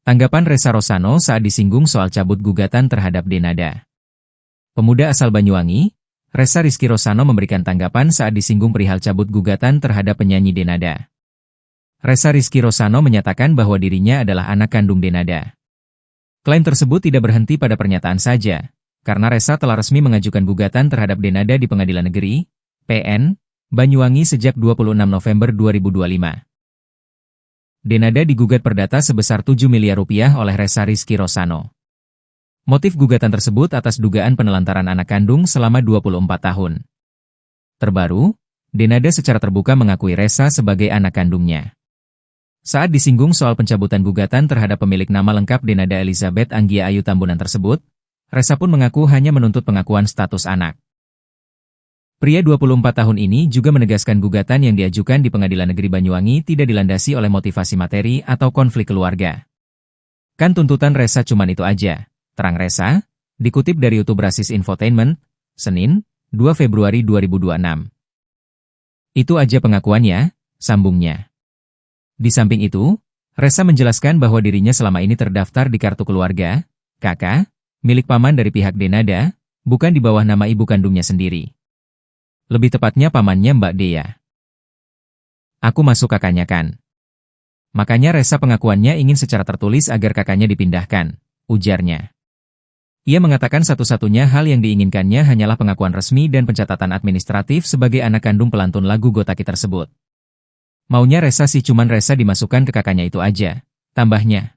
Tanggapan Ressa Rosano saat disinggung soal cabut gugatan terhadap Denada. Pemuda asal Banyuwangi, Ressa Rizky Rosano memberikan tanggapan saat disinggung perihal cabut gugatan terhadap penyanyi Denada. Ressa Rizky Rosano menyatakan bahwa dirinya adalah anak kandung Denada. Klaim tersebut tidak berhenti pada pernyataan saja, karena Ressa telah resmi mengajukan gugatan terhadap Denada di Pengadilan Negeri, PN, Banyuwangi sejak 26 November 2025. Denada digugat perdata sebesar 7 miliar rupiah oleh Ressa Rizky Rosano. Motif gugatan tersebut atas dugaan penelantaran anak kandung selama 24 tahun. Terbaru, Denada secara terbuka mengakui Ressa sebagai anak kandungnya. Saat disinggung soal pencabutan gugatan terhadap pemilik nama lengkap Denada Elizabeth Anggia Ayu Tambunan tersebut, Ressa pun mengaku hanya menuntut pengakuan status anak. Pria 24 tahun ini juga menegaskan gugatan yang diajukan di Pengadilan Negeri Banyuwangi tidak dilandasi oleh motivasi materi atau konflik keluarga. Kan tuntutan Ressa cuman itu aja, terang Ressa, dikutip dari YouTube Rasis Infotainment, Senin, 2 Februari 2026. Itu aja pengakuannya, sambungnya. Di samping itu, Ressa menjelaskan bahwa dirinya selama ini terdaftar di kartu keluarga, KK, milik paman dari pihak Denada, bukan di bawah nama ibu kandungnya sendiri. Lebih tepatnya pamannya Mbak Dea. Aku masuk kakaknya kan. Makanya Ressa pengakuannya ingin secara tertulis agar kakaknya dipindahkan, ujarnya. Ia mengatakan satu-satunya hal yang diinginkannya hanyalah pengakuan resmi dan pencatatan administratif sebagai anak kandung pelantun lagu Gotaki tersebut. Maunya Ressa sih cuman Ressa dimasukkan ke kakaknya itu aja, tambahnya.